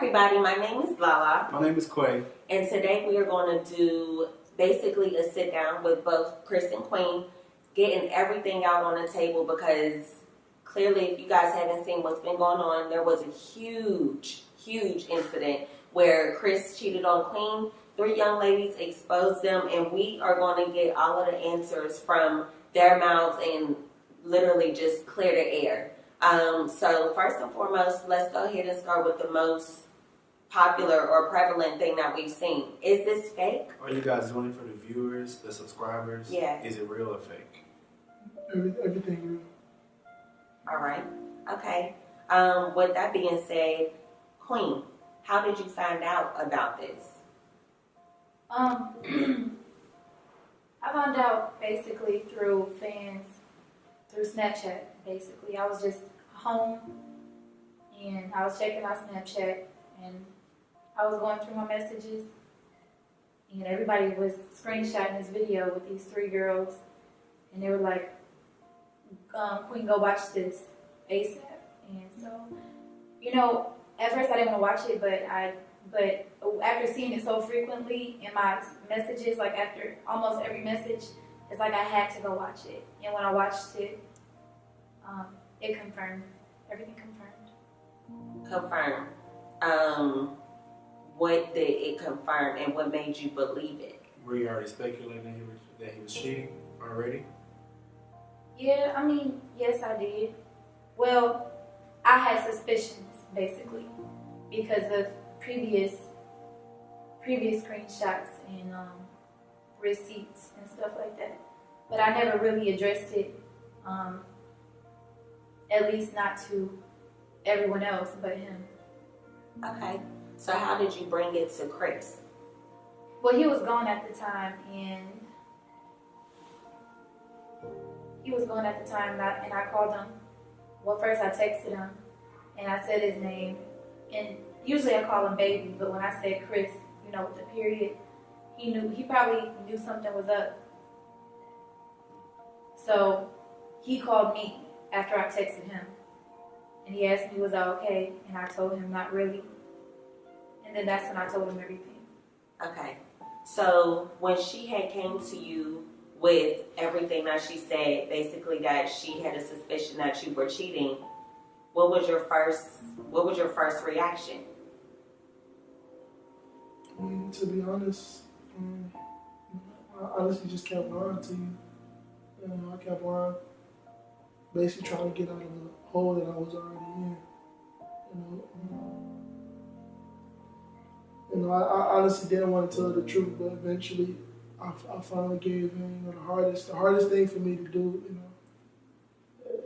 everybody, my name is Lala. My name is Quay. And today we are going to do basically a sit down with both Chris and Queen, getting everything out on the table because clearly if you guys haven't seen what's been going on, there was a huge incident where Chris cheated on Queen. 3 young ladies exposed them, and we are going to get all of the answers from their mouths and literally just clear the air. So first and foremost, let's go ahead and start with the most popular or prevalent thing that we've seen. Is this fake? Are you guys doing it for the viewers, the subscribers? Yeah. Is it real or fake? Everything real. All right. Okay. With that being said, Queen, how did you find out about this? I found out basically through fans, through Snapchat, basically. I was just home and I was checking my Snapchat and I was going through my messages and everybody was screenshotting this video with these 3 girls and they were like, Queen, go watch this ASAP. And so, you know, at first I didn't want to watch it, but after seeing it so frequently in my messages, like after almost every message, it's like I had to go watch it. And when I watched it, it confirmed. Everything confirmed. Confirmed. What did it confirm and what made you believe it? Were you already speculating that he was cheating already? Yeah, I mean, yes, I did. Well, I had suspicions, basically, because of previous screenshots and receipts and stuff like that. But I never really addressed it, at least not to everyone else but him. Okay. So how did you bring it to Chris? Well, he was gone at the time, and I called him. Well, first I texted him, and I said his name, and usually I call him baby, but when I said Chris, you know, with the period, he probably knew something was up. So he called me after I texted him, and he asked me, was I okay? And I told him not really. And then that's when I told him everything. Okay. So when she had came to you with everything that she said, basically that she had a suspicion that you were cheating, what was your first reaction? I mean, to be honest, I honestly just kept lying to you. I kept lying, basically trying to get out of the hole that I was already in. I honestly didn't want to tell the truth, but eventually, I finally gave in. The hardest thing for me to do,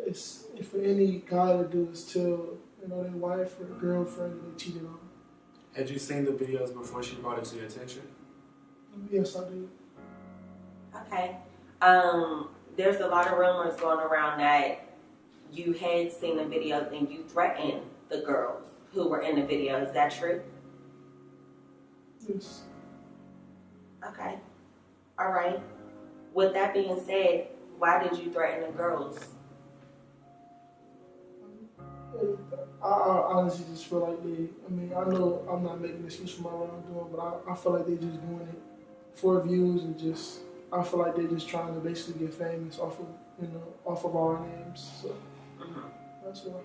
it's for any guy to do is tell, their wife or girlfriend that they cheated on. Had you seen the videos before she brought it to your attention? Yes, I did. Okay. There's a lot of rumors going around that you had seen the videos and you threatened the girls who were in the video. Is that true? Yes. Okay. All right. With that being said, why did you threaten the girls? I honestly just feel like I know I'm not making an excuse for my wrongdoing, but I feel like they're just doing it for views and I feel like they're just trying to basically get famous off of our names. So that's why.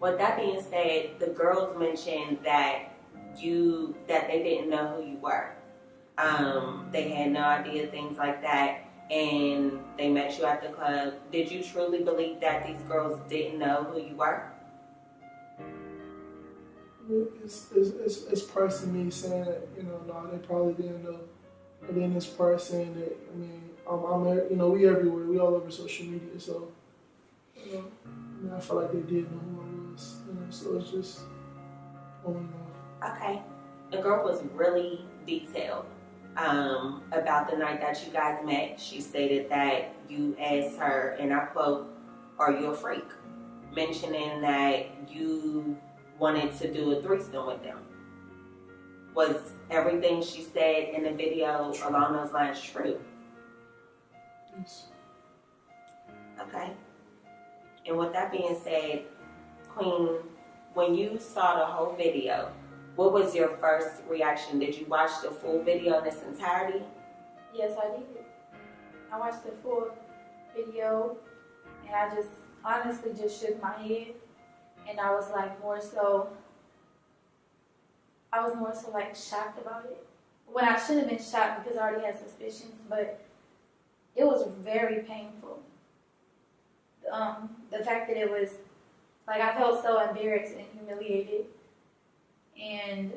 With that being said, the girls mentioned that they didn't know who you were. They had no idea, things like that, and they met you at the club. Did you truly believe that these girls didn't know who you were? It's part of me saying that, no, they probably didn't know. And then it's part saying that, I'm we everywhere, we all over social media, so, I feel like they did know who I was, so it's just on and off. Okay. The girl was really detailed about the night that you guys met. She stated that you asked her, and I quote, "Are you a freak?" Mentioning that you wanted to do a threesome with them. Was everything she said in the video along those lines true? Yes. Okay. And with that being said, Queen, when you saw the whole video, What was your first reaction? Did you watch the full video in its entirety? Yes, I did. I watched the full video and I just honestly just shook my head, and I was more so like shocked about it. When I shouldn't have been shocked because I already had suspicions, but it was very painful. The fact that it was like I felt so embarrassed and humiliated and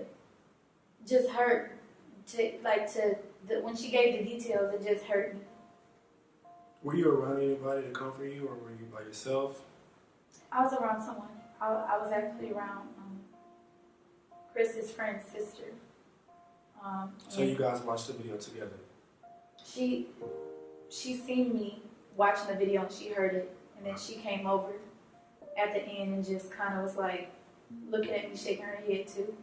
just hurt when she gave the details, it just hurt me. Were you around anybody to comfort you, or were you by yourself? I was around someone. I was actually around Chris's friend's sister. So you guys watched the video together? She seen me watching the video and she heard it, and then she came over at the end and just kind of was like looking at me, shaking her head too.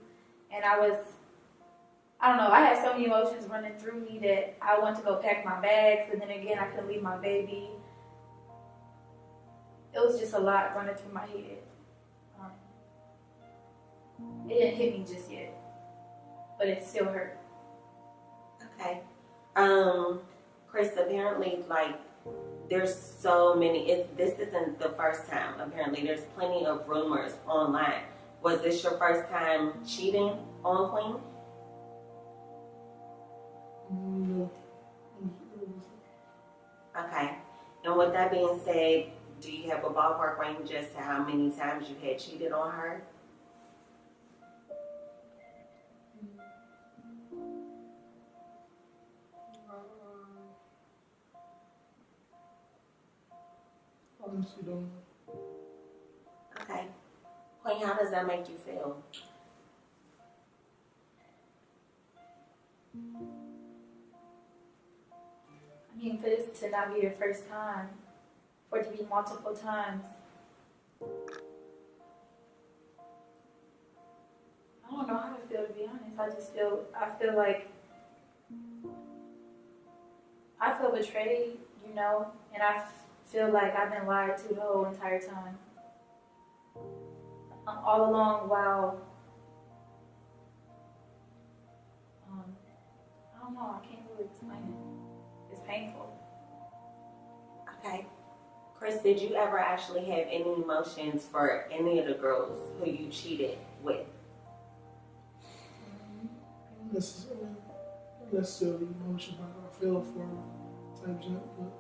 And I don't know, I had so many emotions running through me that I wanted to go pack my bags, but then again, I couldn't leave my baby. It was just a lot running through my head. It didn't hit me just yet, but it still hurt. Okay. Chris, apparently, there's so many, this isn't the first time. Apparently, there's plenty of rumors online. Was this your first time cheating on Queen? No. Okay. And with that being said, do you have a ballpark range as to how many times you had cheated on her? Honestly, don't know. Okay. Queen, how does that make you feel? I mean, for this to not be your first time, for it to be multiple times, I don't know how to feel, to be honest. I feel like, I feel betrayed, and I feel like I've been lied to the whole entire time. All along while, I don't know, I can't really explain it. It's painful. Okay. Chris, did you ever actually have any emotions for any of the girls who you cheated with? Not necessarily emotion, like I feel for her type jump, but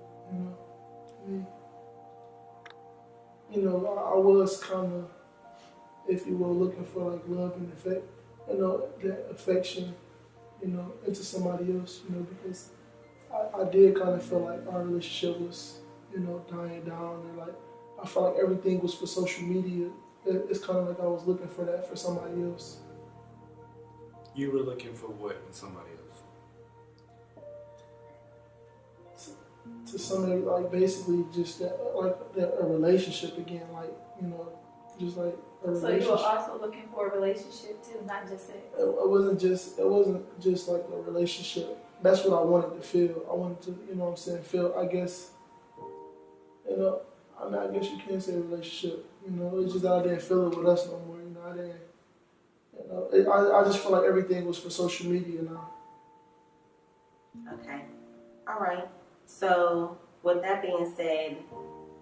I was kind of, if you will, looking for like love and that affection, into somebody else, because I did kind of feel like our relationship was, dying down, and like I felt like everything was for social media. It's kind of like I was looking for that for somebody else. You were looking for what in somebody else? To somebody, like basically just that, a relationship again, just like a So relationship. you were also looking for a relationship too, not just sex. It wasn't just like a relationship. That's what I wanted to feel. I wanted to, feel, I guess, I guess you can't say a relationship, it's just that I didn't feel it with us no more, I didn't, I just felt like everything was for social media now. Okay. All right. So, with that being said,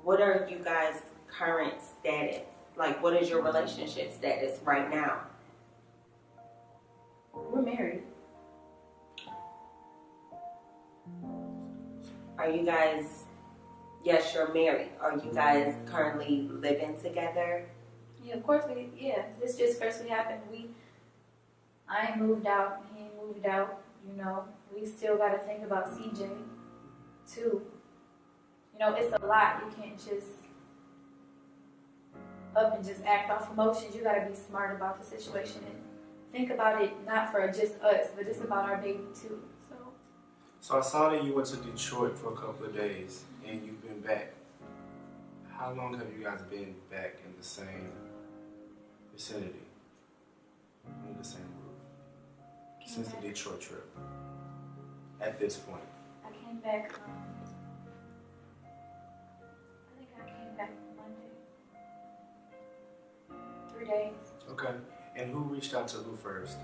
what are you guys' current status? Like, what is your relationship status right now? We're married. Are you guys, yes, you're married. Are you guys currently living together? Yeah, of course this just freshly happened. I ain't moved out, he ain't moved out, we still gotta think about CJ too. It's a lot. You can't just up and just act off emotions. You gotta be smart about the situation and think about it not for just us, but it's about our baby too. So I saw that you went to Detroit for a couple of days and you've been back. How long have you guys been back in the same vicinity? In the same group? Since the Detroit trip? At this point? I came back, I think I came back Monday. 3 days. Okay. And who reached out to who first?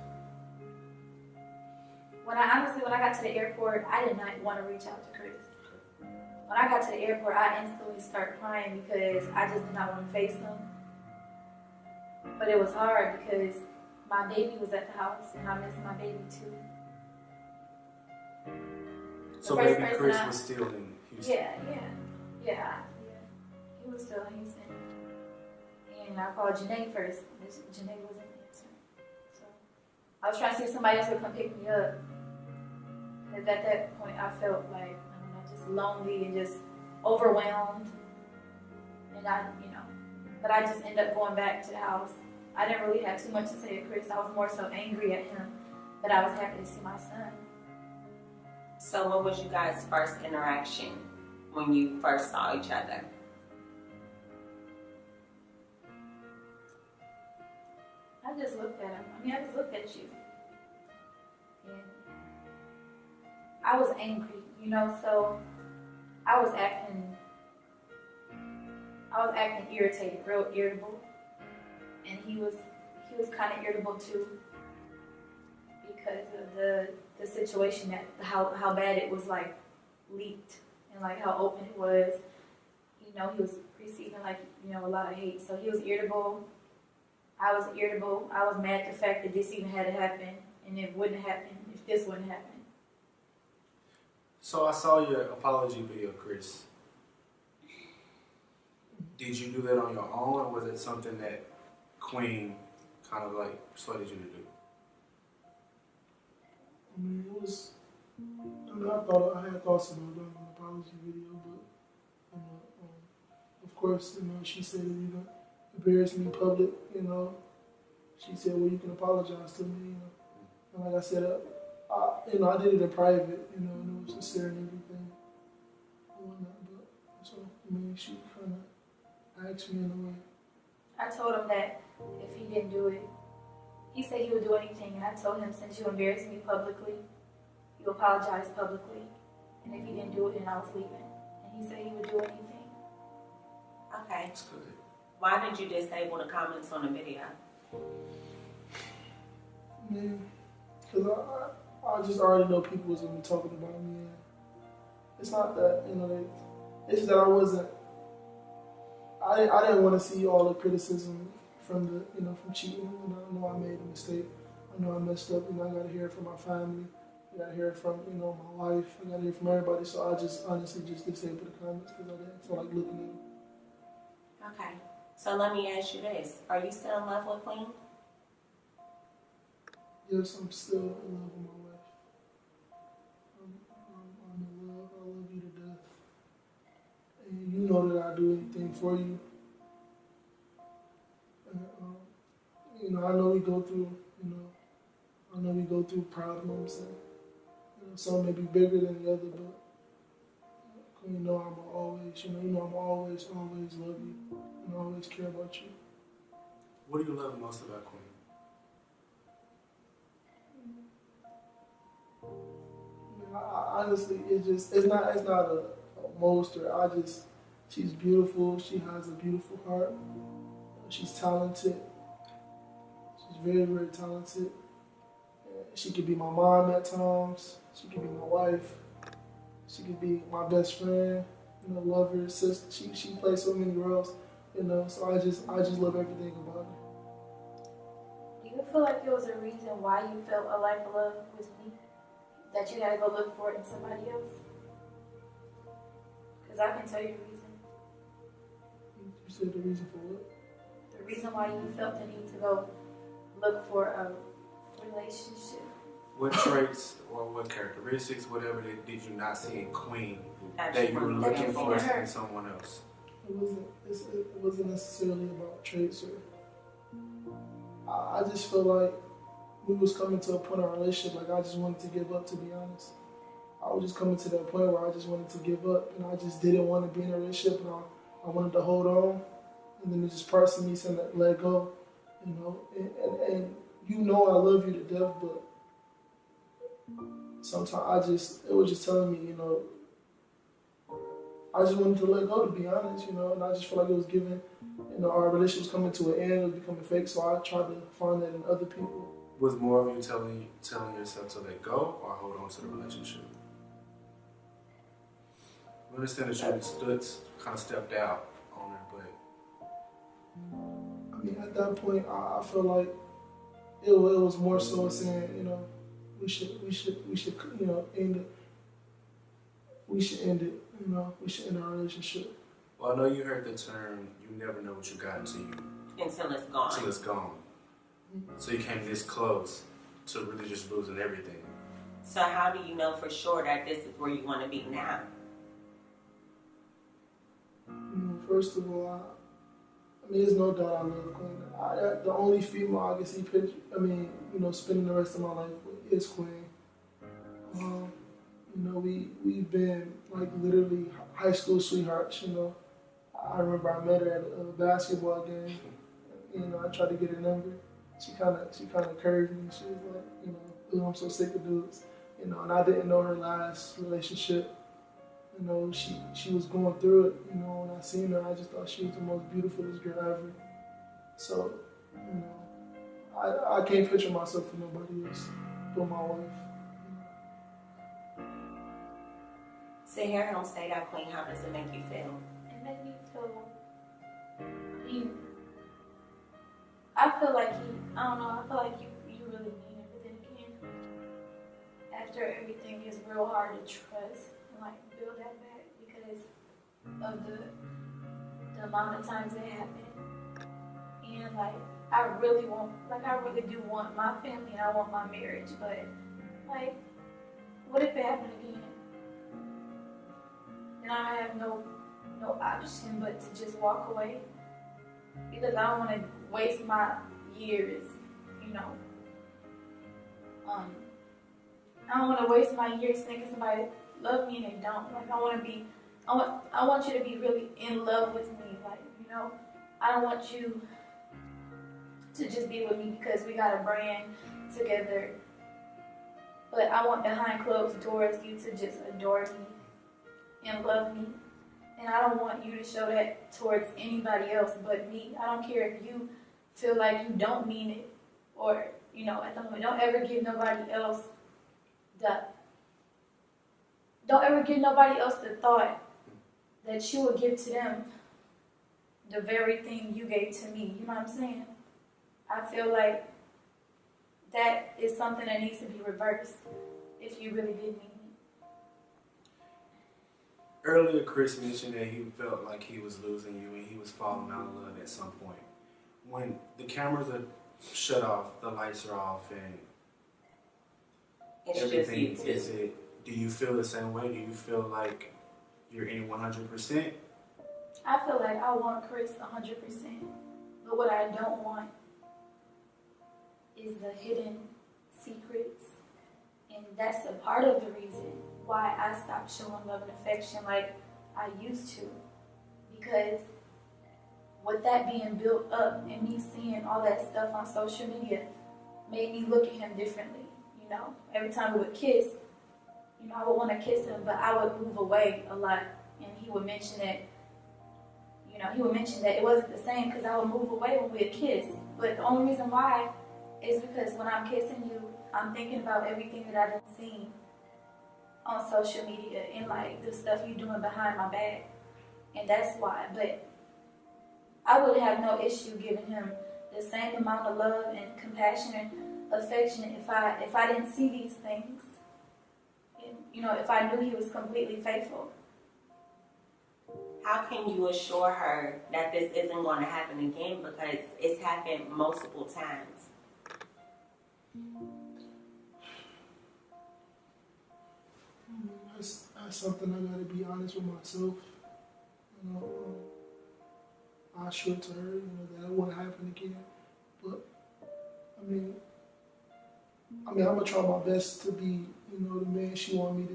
When I got to the airport, I did not want to reach out to Chris. When I got to the airport, I instantly started crying because I just did not want to face him. But it was hard because my baby was at the house and I missed my baby too. So first baby person Chris I- was still in Houston. Yeah. He was still in Houston. And I called Janae first. Janae wasn't answering. So I was trying to see if somebody else would come pick me up. Because at that point I felt like, I don't know, just lonely and just overwhelmed. And but I just ended up going back to the house. I didn't really have too much to say to Chris. I was more so angry at him that I was happy to see my son. So what was you guys' first interaction when you first saw each other? I just looked at him. I just looked at you. And I was angry, so I was acting irritated, real irritable. And he was kind of irritable too because of the situation that how bad it was like leaked and like how open it was. He was receiving a lot of hate. So he was irritable. I was irritable. I was mad at the fact that this even had to happen and it wouldn't happen if this wouldn't happen. So I saw your apology video, Chris. Did you do that on your own, or was it something that Queen kind of like persuaded you to do? I mean, it was. I had thoughts about doing an apology video, but of course, she said it even embarrassed me in public. She said, "Well, you can apologize to me." And like I said, I did it in private. And it was sincere and everything and whatnot. But so she kind of asked me in a way. I told him that if he didn't do it, he said he would do anything. And I told him, since you embarrassed me publicly, you apologize publicly. And if he didn't do it, then I was leaving. And he said he would do anything. Okay. That's good. Why did you disable the comments on the video? Because I just already know people was gonna be talking about me. And it's not that it's just that I wasn't. I didn't want to see all the criticism from from cheating. I know I made a mistake. I know I messed up. I got to hear it from my family. I got to hear it from my wife. I got to hear it from everybody. So I just honestly just disabled the comments because I didn't feel like looking at them. Okay. So let me ask you this. Are you still in love with Queen? Yes, I'm still in love with my wife. I'm in love. I love you to death. And you know that I do anything for you. And, I know we go through, problems, and some may be bigger than the other, but I'm always, I'm always love you, and always care about you. What do you love most about Queen? Honestly, it's not a most, or she's beautiful. She has a beautiful heart. She's talented. She's very, very talented. She could be my mom at times. She could be my wife. She could be my best friend. Lover, sister. She plays so many roles. So I just love everything about her. Do you feel like there was a reason why you felt a lack of love with me? That you had to go look for it in somebody else? Because I can tell you the reason. You said the reason for what? The reason why you felt the need to go look for a relationship. What traits or what characteristics, whatever, did you not see in Queen That that you were weren't looking looking for for. in someone else? It wasn't necessarily about traits or. I just feel like we was coming to a point in our relationship, like I just wanted to give up, to be honest. I was just coming to that point where I just wanted to give up, and I just didn't want to be in a relationship, and I wanted to hold on, and then it just parts of me saying that let go, and I love you to death, but sometimes it was just telling me, I just wanted to let go, to be honest, and I just feel like it you know, our relationship was coming to an end, it was becoming fake. So I tried to find that in other people. Was more of you telling yourself to let go or hold on to the relationship? I understand that you kind of stepped out on it, but I mean, at that point, I feel like it was more so saying, you know, we should, you know, end it. We should end it. You know, we should end our relationship. well, I know you heard the term, you never know what you got until Until it's gone. it's gone. So you came this close to really just losing everything. So how do you know for sure that this is where you want to be now? You know, first of all, I mean, there's no doubt I love Queen. The only female I can see I mean, you know, spending the rest of my life with is Queen. You know, we've been like literally high school sweethearts. You know, I remember I met her at a basketball game. You know, I tried to get her number. She kind of curved me. She was like, you know, "Ooh, I'm so sick of dudes." You know, and I didn't know her last relationship. You know, she was going through it. You know, when I seen her, I just thought she was the most beautifulest girl ever. So, you know, I can't picture myself with nobody else but my wife. To hear him say that, Queen, how does it make you feel? It made me feel, I mean, I feel like I don't know, I feel like you really mean it, but then again, after everything, it's real hard to trust and like build that back because of the amount of times it happened. And like, I really do want my family and I want my marriage, but like, what if it happened again? And I have no option but to just walk away because I don't want to waste my years, you know. I don't want to waste my years thinking somebody love me and they don't. Like I want you to be really in love with me, like, you know. I don't want you to just be with me because we got a brand together, but I want behind closed doors you to just adore me and love me. And I don't want you to show that towards anybody else but me. I don't care if you feel like you don't mean it or, you know, at the moment, don't ever give nobody else the thought that you would give to them the very thing you gave to me. You know what I'm saying? I feel like that is something that needs to be reversed if you really did mean it. Earlier, Chris mentioned that he felt like he was losing you and he was falling out of love at some point. When the cameras are shut off, the lights are off, and It's everything just you two. do you feel the same way? Do you feel like you're in 100%? I feel like I want Chris 100%, but what I don't want is the hidden secrets, and that's a part of the reason why I stopped showing love and affection like I used to, because with that being built up and me seeing all that stuff on social media made me look at him differently. You know, every time we would kiss, you know, I would want to kiss him, but I would move away a lot, and he would mention that. You know, he would mention that it wasn't the same because I would move away when we would kiss. But the only reason why is because when I'm kissing you, I'm thinking about everything that I've seen on social media and like the stuff you're doing behind my back. And that's why. But I would have no issue giving him the same amount of love and compassion and affection if I didn't see these things. And, you know, if I knew he was completely faithful. How can you assure her that this isn't going to happen again because it's happened multiple times? That's something I gotta be honest with myself. You know, I assure to her, you know, that it won't happen again. But I mean, I'm gonna try my best to be, you know, the man she want me to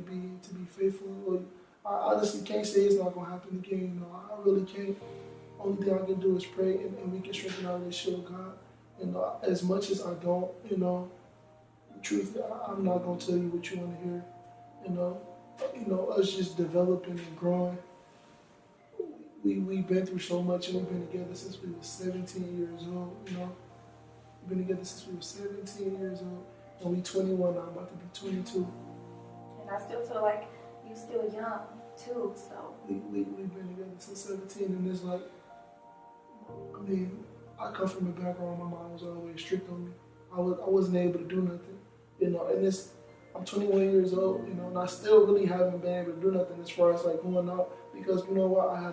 be faithful. Like, I honestly can't say it's not gonna happen again. You know, I really can't. Only thing I can do is pray, and we can strengthen our relationship with God. You know, as much as I don't, you know, the truth, I'm not gonna tell you what you want to hear. You know, us just developing and growing. we've been through so much, and we've been together since we were 17 years old. You know, we've been together since we were 17 years old, and we 21 now, about to be 22. And I still feel like you still young too, so. We've been together since 17, and it's like, I mean, I come from a background where my mom was always strict on me. I wasn't able to do nothing, you know, and I'm 21 years old, you know, and I still really haven't been able to do nothing as far as like going out, because you know what, I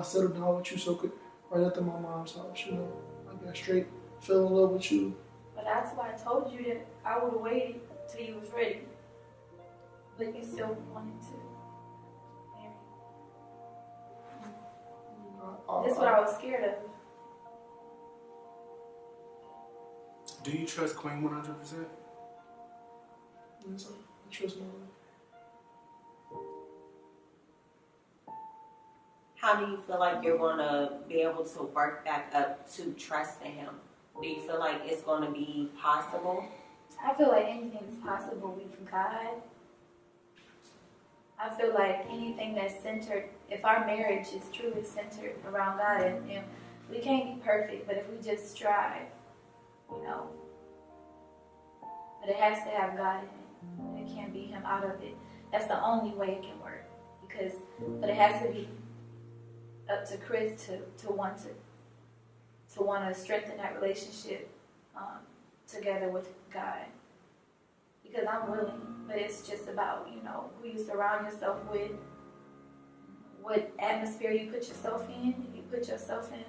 settled down with you so quick right after my mom's house, you know. I got straight, fell in love with you. But that's why I told you that I would have waited till you was ready. But you still wanted to marry. That's what I was scared of. Do you trust Queen 100%? Yes, I trust my wife. How do you feel like you're going to be able to work back up to trusting him? Do you feel like it's going to be possible? I feel like anything is possible with God. I feel like anything that's centered, if our marriage is truly centered around God, and we can't be perfect, but if we just strive, you know, but it has to have God in it. It can't be him out of it. That's the only way it can work. But it has to be up to Chris to want to strengthen that relationship together with God. Because I'm willing, but it's just about, you know, who you surround yourself with, what atmosphere you put yourself in. If you put yourself in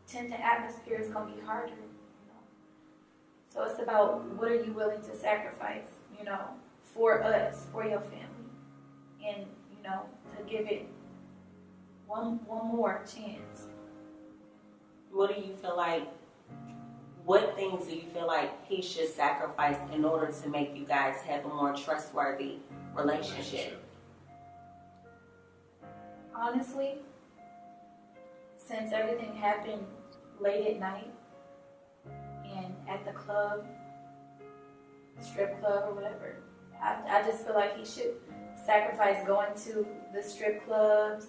tempting atmosphere, it's going to be harder, you know. So it's about what are you willing to sacrifice, you know, for us, for your family, and, you know, to give it one more chance. What do you feel like, what things do you feel like he should sacrifice in order to make you guys have a more trustworthy relationship? Honestly, since everything happened late at night and at the club, strip club or whatever, I just feel like he should sacrifice going to the strip clubs,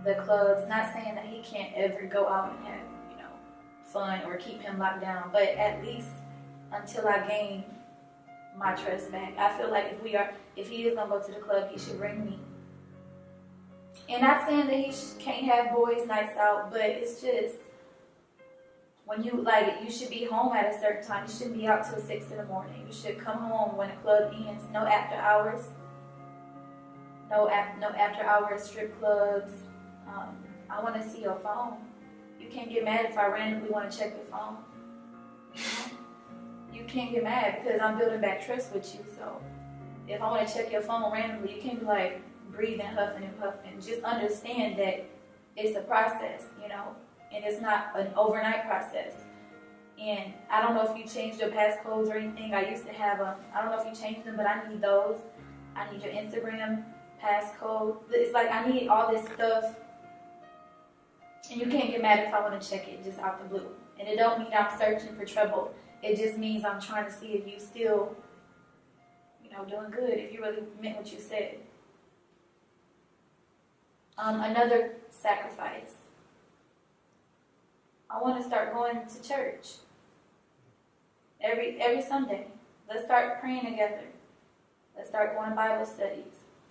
the clubs, not saying that he can't ever go out and have, you know, fun or keep him locked down, but at least until I gain my trust back. I feel like if he is gonna go to the club, he should bring me. And not saying that he can't have boys' nights out, but it's just when you you should be home at a certain time. You shouldn't be out till 6 in the morning. You should come home when the club ends. No after hours. No after hours strip clubs. I want to see your phone. You can't get mad if I randomly want to check your phone. You can't get mad because I'm building back trust with you. So if I want to check your phone randomly, you can't be like breathing, huffing and puffing. Just understand that it's a process, you know, and it's not an overnight process. And I don't know if you changed your passcodes or anything. I used to have them. I don't know if you changed them, but I need those. I need your Instagram passcode. It's like I need all this stuff. And you can't get mad if I want to check it just out the blue. And it don't mean I'm searching for trouble. It just means I'm trying to see if you still, you know, doing good, if you really meant what you said. Another sacrifice. I want to start going to church every Sunday. Let's start praying together. Let's start going to Bible studies.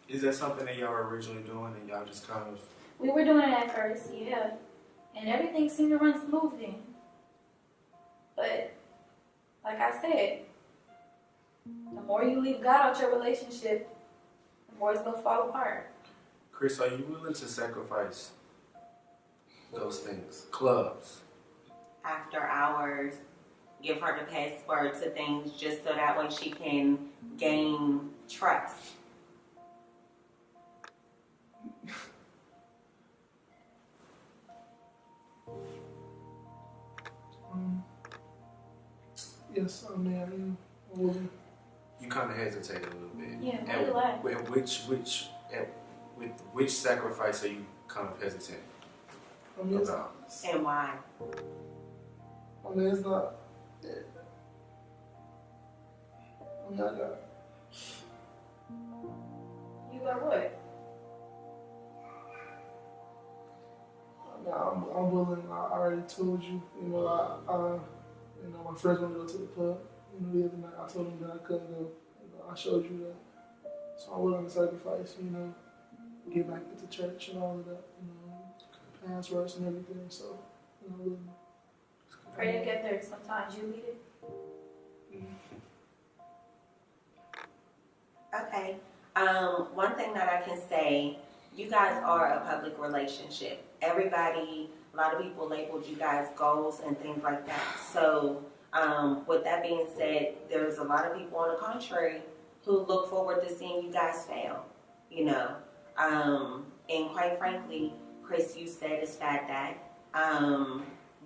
Is that something that y'all were originally doing and y'all just kind of... We were doing it at first, yeah. And everything seemed to run smooth then. But, like I said, the more you leave God out your relationship, the more it's going to fall apart. Chris, are you willing to sacrifice those things? Clubs. After hours, give her the password to things just so that way she can gain trust. Yes, I mean, I am willing. You kind of hesitate a little bit. Yeah, And why? with which sacrifice are you kind of hesitant I mean, about? And why? I mean, it's not. Yeah. I mean, I got. You got what? Yeah, I'm willing. I already told you. You know, you know, my friends want to go to the club. You know, the other night I told them that I couldn't go. You know, I showed you that. So I'm willing to sacrifice. You know, get back into church and all of that. You know, pass verse and everything. So, you know, willing. Pray together. Sometimes you lead it. Okay. One thing that I can say, you guys are a public relationship. Everybody, a lot of people labeled you guys goals and things like that. So, with that being said, there's a lot of people on the contrary who look forward to seeing you guys fail, you know. And quite frankly, Chris, you said it's fat dad.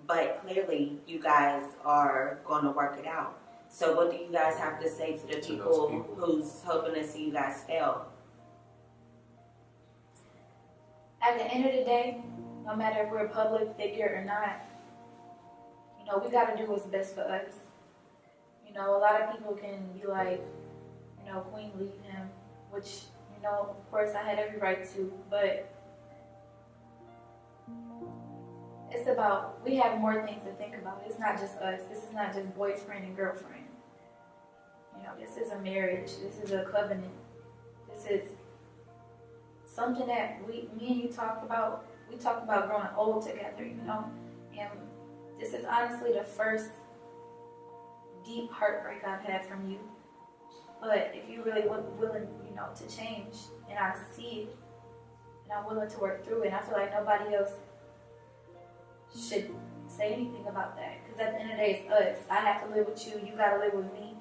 But clearly you guys are going to work it out. So what do you guys have to say to the people who's hoping to see you guys fail? At the end of the day, no matter if we're a public figure or not, you know, we got to do what's best for us. You know, a lot of people can be like, you know, Queen, leave him, which, you know, of course I had every right to, but it's about, we have more things to think about. It's not just us. This is not just boyfriend and girlfriend. You know, this is a marriage. This is a covenant. This is something that me and you talked about. We talked about growing old together, you know. And this is honestly the first deep heartbreak I've had from you. But if you really willing, you know, to change, and I see it, and I'm willing to work through it, and I feel like nobody else should say anything about that. Because at the end of the day, it's us. I have to live with you. You got to live with me.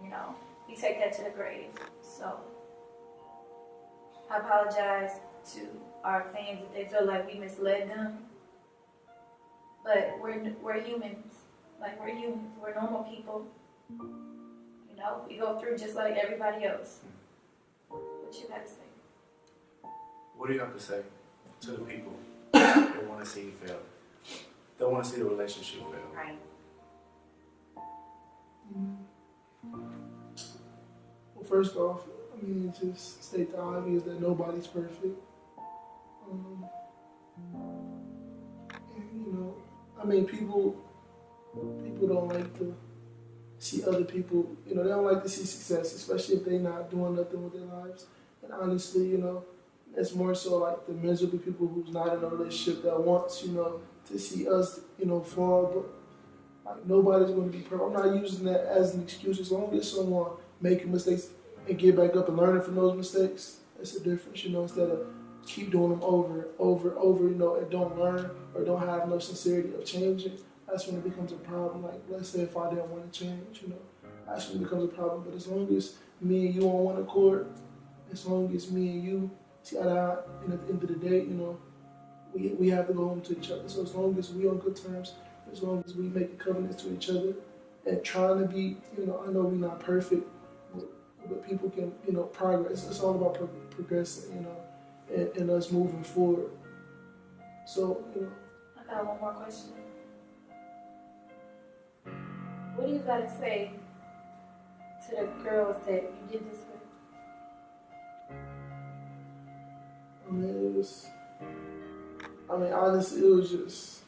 You know, we take that to the grave. So I apologize to our fans if they feel like we misled them. But we're humans. Like, we're humans. We're normal people. You know, we go through just like everybody else. What you got to say? What do you have to say to the people that want to see you fail? They want to see the relationship fail. Right. Well, first off, I mean, just state the obvious that nobody's perfect. And, you know, I mean, people don't like to see other people, you know, they don't like to see success, especially if they're not doing nothing with their lives. And honestly, you know, it's more so like the miserable people who's not in a relationship that wants, you know, to see us, you know, fall. But like, nobody's going to be perfect. I'm not using that as an excuse. As long as someone making mistakes and get back up and learning from those mistakes, that's the difference, you know, instead of keep doing them over, you know, and don't learn or don't have no sincerity of changing. That's when it becomes a problem. Like, let's say if I didn't want to change, you know, that's when it becomes a problem. But as long as me and you on one accord, as long as me and you see eye to eye, and at the end of the day, you know, we have to go home to each other. So as long as we on good terms, as long as we make covenants to each other, and trying to be, you know, I know we're not perfect, but people can, you know, progress. It's all about progressing, you know, and us moving forward. So, you know. I got one more question. What do you got to say to the girls that you did this with? I mean, honestly, it was just,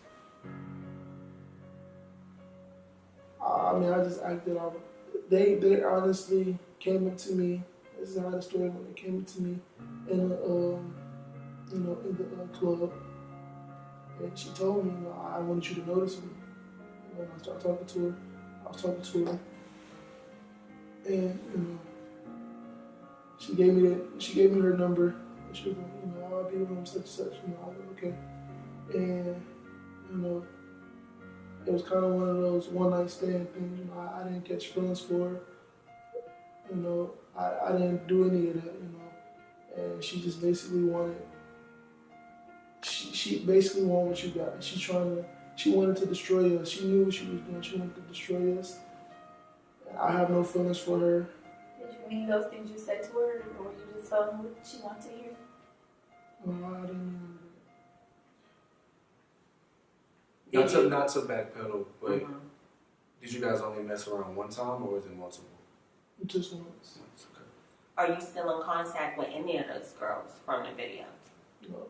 I mean, I just acted out. They honestly came into me, this is how the story went, they came into me in a, you know, in the club, and she told me, you know, I wanted you to notice me. And when I started talking to her, I was talking to her, and, you know, she gave me her number, and she was like, you know, I'll be in room such and such, you know, I was like, okay. And, you know, it was kind of one of those one-night stand things, you know, I didn't catch feelings for her, you know, I didn't do any of that, you know, and she just basically wanted, she basically wanted what you got. She wanted to destroy us. She knew what she was doing. She wanted to destroy us. And I have no feelings for her. Did you mean those things you said to her, or were you just telling her what she wanted to hear? No, I didn't mean Not to backpedal, but did you guys only mess around one time, or was it multiple? that. Just once. Okay. Are you still in contact with any of those girls from the video? No.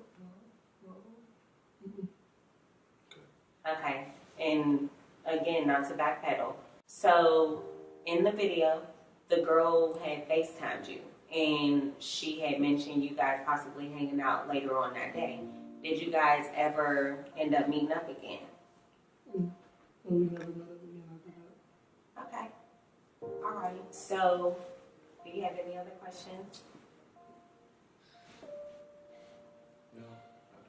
Okay, and again, not to backpedal. So, in the video, the girl had FaceTimed you, and she had mentioned you guys possibly hanging out later on that day. Did you guys ever end up meeting up again? And we never met up again after that. Okay. All right. So, do you have any other questions? No, I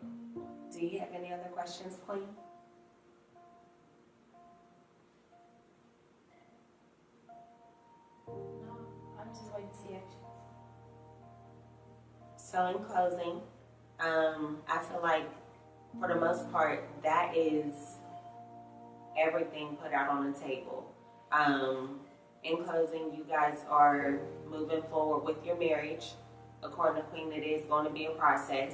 don't. Do you have any other questions, Queen? No, I'm just waiting to see actions. So, in closing, I feel like for the most part, that is everything put out on the table. In closing, you guys are moving forward with your marriage. According to Queen, it is going to be a process.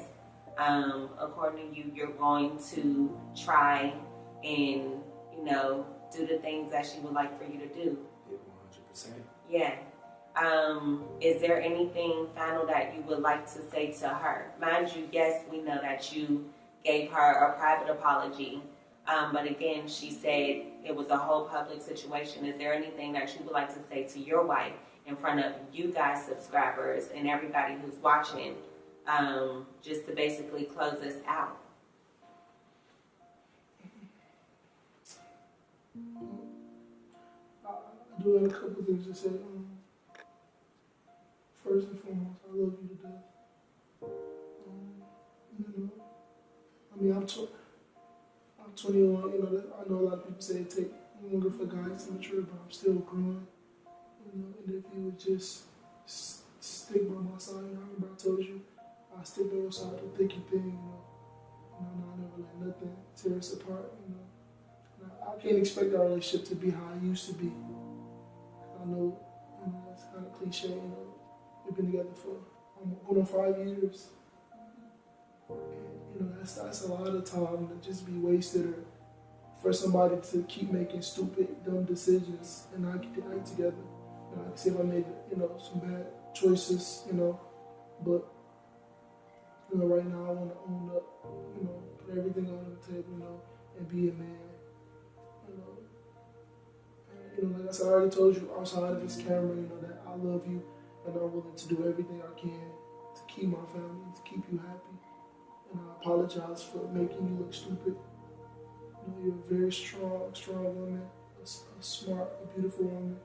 According to you, you're going to try and, do the things that she would like for you to do. Yeah, 100%. Yeah. Is there anything final that you would like to say to her? Mind you, yes, we know that you gave her a private apology. But again, she said it was a whole public situation. Is there anything that you would like to say to your wife in front of you guys, subscribers, and everybody who's watching, just to basically close this out? I do have a couple things to say. First and foremost, I love you to death. I'm 21. I know a lot of people say it take longer for guys to mature, but I'm still growing. And if you would just stick by my side, I remember I told you, I stick by your side through thick and thin. I never let nothing tear us apart. I can't expect our relationship to be how it used to be. I know, it's kind of cliche. We've been together for going on 5 years. And, that's a lot of time to just be wasted, or for somebody to keep making stupid, dumb decisions and not get their act together. I can say if I made, some bad choices, but, right now I want to own up, put everything on the table, and be a man, And, like I said, I already told you outside of this camera, that I love you and I'm willing to do everything I can to keep my family, to keep you happy. And I apologize for making you look stupid. You're a very strong woman, a smart, a beautiful woman.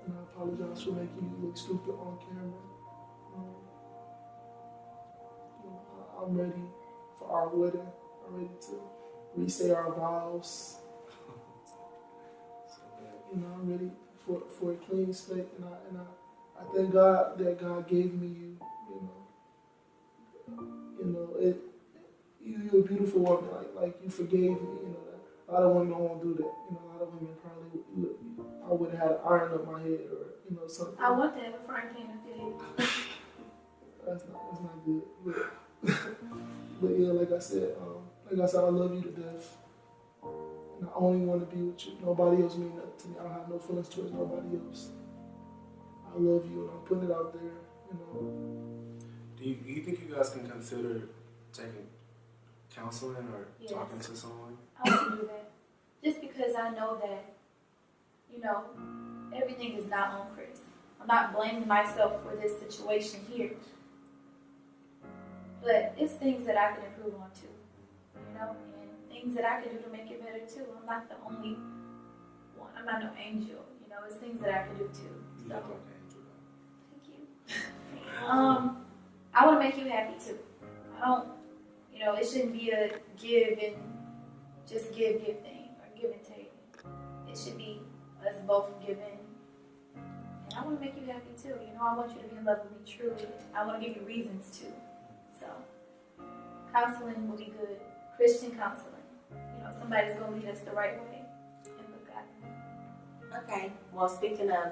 And I apologize for making you look stupid on camera. I'm ready for our wedding. I'm ready to re-say our vows. I'm ready for a clean slate. And I thank God that God gave me you. You're a beautiful woman. Like you forgave me. A lot of women don't want to do that. A lot of women probably would. I would have had an iron up my head, or something. I want that before I came to you. That's not good. But yeah, like I said, I love you to death. And I only want to be with you. Nobody else means nothing to me. I don't have no feelings towards nobody else. I love you, and I'm putting it out there. Do you think you guys can consider taking counseling or Yes. talking to someone? I want to do that. Just because I know that, everything is not on Chris. I'm not blaming myself for this situation here. But it's things that I can improve on too. And things that I can do to make it better too. I'm not the only one. I'm not no angel. It's things that I can do too. You So, look like an angel though. thank you. I want to make you happy too. I don't, it shouldn't be a give and just give thing or give and take. It should be us both giving. And I want to make you happy too. I want you to be in love with me truly. I want to give you reasons to. So, counseling will be good. Christian counseling. Somebody's going to lead us the right way. And look at it. Okay. Well, speaking of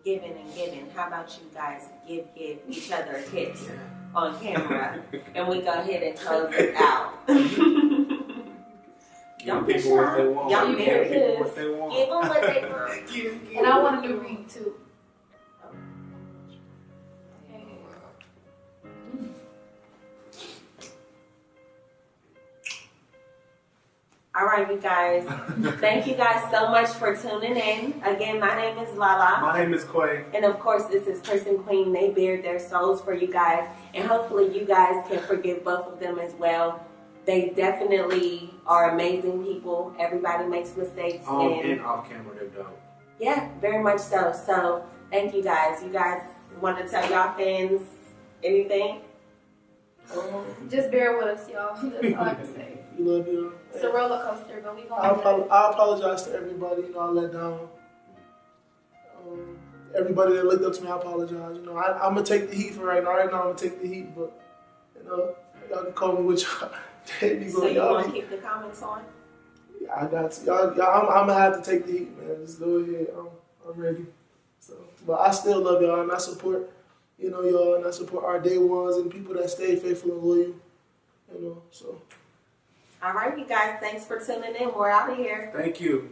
giving and giving, how about you guys give each other a kiss on camera, and we go ahead and close it out. Give people what they want. Y'all Give married. people what they want. Give them what they want. And I want a new ring too. All right, you guys. Thank you guys so much for tuning in. Again, my name is Lala. My name is Quay. And of course, this is Chris and Queen. They bared their souls for you guys. And hopefully you guys can forgive both of them as well. They definitely are amazing people. Everybody makes mistakes. On and off camera, they're dope. Yeah, very much so. So thank you guys. You guys want to tell y'all fans anything? Just bear with us, y'all. That's all I can say. We love you. It's a roller coaster, but we I gonna. apologize to everybody. You know, I let down. Everybody that looked up to me, I apologize. You know, I'm gonna take the heat for right now. Right now, I'm gonna take the heat, but you know, y'all can call me what y'all. So you want to keep the comments on? I got y'all. I'm gonna have to take the heat, man. Just go ahead. I'm ready. So, but I still love y'all, and I support, you know, y'all, and I support our day ones and people that stay faithful and loyal. You know, so. All right, you guys. Thanks for tuning in. We're out of here. Thank you.